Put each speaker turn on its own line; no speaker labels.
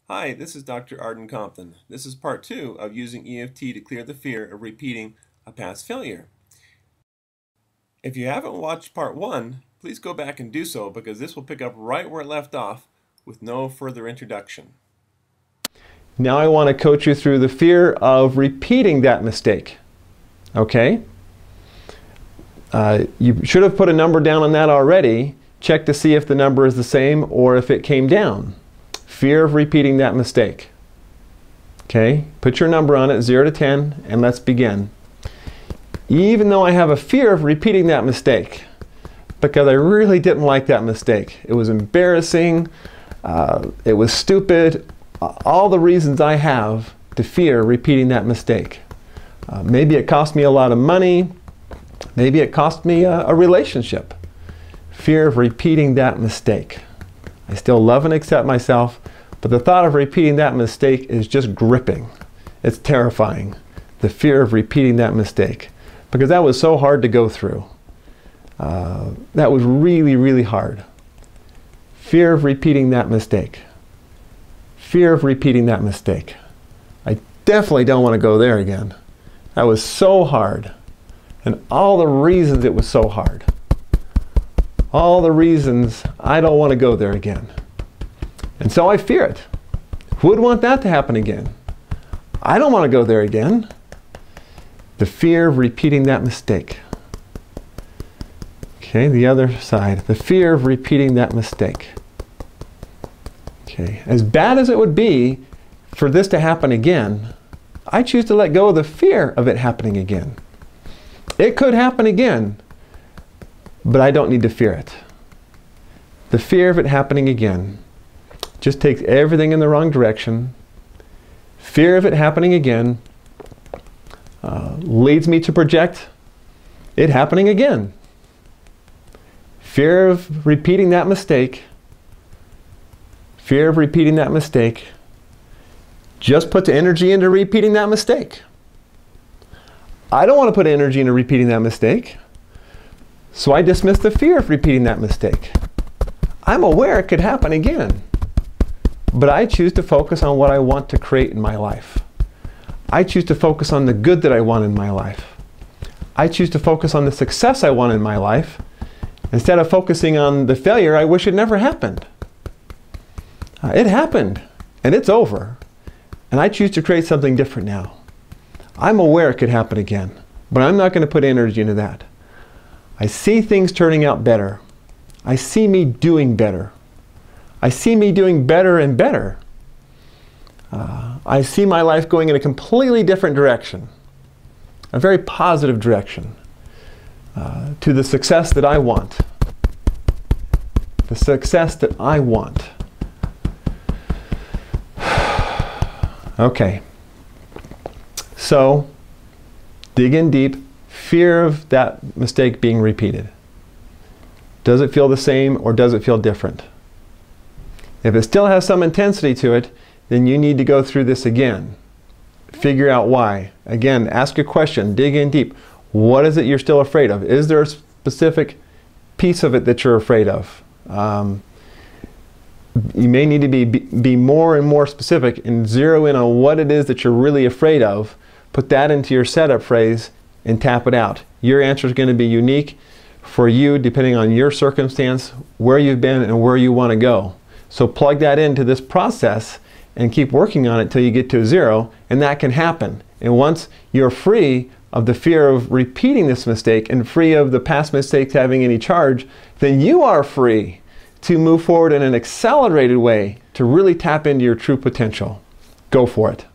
Hi, this is Dr. Arden Compton. This is part 2 of using EFT to clear the fear of repeating a past failure. If you haven't watched part 1, please go back and do so because this will pick up right where it left off with no further introduction.
Now I want to coach you through the fear of repeating that mistake. Okay? You should have put a number down on that already. Check to see if the number is the same or if it came down. Fear of repeating that mistake. Okay? Put your number on it, 0 to 10, and let's begin. Even though I have a fear of repeating that mistake, because I really didn't like that mistake. It was embarrassing. It was stupid. All the reasons I have to fear repeating that mistake. Maybe it cost me a lot of money. Maybe it cost me a relationship. Fear of repeating that mistake. I still love and accept myself, but the thought of repeating that mistake is just gripping. It's terrifying. The fear of repeating that mistake. Because that was so hard to go through. That was really, really hard. Fear of repeating that mistake. Fear of repeating that mistake. I definitely don't want to go there again. That was so hard. And all the reasons it was so hard. All the reasons I don't want to go there again. And so I fear it. Who would want that to happen again? I don't want to go there again. The fear of repeating that mistake. Okay, the other side. The fear of repeating that mistake. Okay, as bad as it would be for this to happen again, I choose to let go of the fear of it happening again. It could happen again, but I don't need to fear it. The fear of it happening again just takes everything in the wrong direction. Fear of it happening again leads me to project it happening again. Fear of repeating that mistake. Fear of repeating that mistake just puts energy into repeating that mistake. I don't want to put energy into repeating that mistake. So I dismiss the fear of repeating that mistake. I'm aware it could happen again. But I choose to focus on what I want to create in my life. I choose to focus on the good that I want in my life. I choose to focus on the success I want in my life instead of focusing on the failure I wish it never happened. It happened and it's over. And I choose to create something different now. I'm aware it could happen again, but I'm not going to put energy into that. I see things turning out better. I see me doing better. I see me doing better and better. I see my life going in a completely different direction, a very positive direction, to the success that I want. The success that I want. Okay. So, dig in deep. Fear of that mistake being repeated. Does it feel the same or does it feel different? If it still has some intensity to it, then you need to go through this again. Figure out why. Again, ask a question. Dig in deep. What is it you're still afraid of? Is there a specific piece of it that you're afraid of? You may need to be more and more specific and zero in on what it is that you're really afraid of. Put that into your setup phrase and tap it out. Your answer is going to be unique for you depending on your circumstance, where you've been, and where you want to go. So plug that into this process and keep working on it till you get to 0, and that can happen. And once you're free of the fear of repeating this mistake and free of the past mistakes having any charge, then you are free to move forward in an accelerated way to really tap into your true potential. Go for it.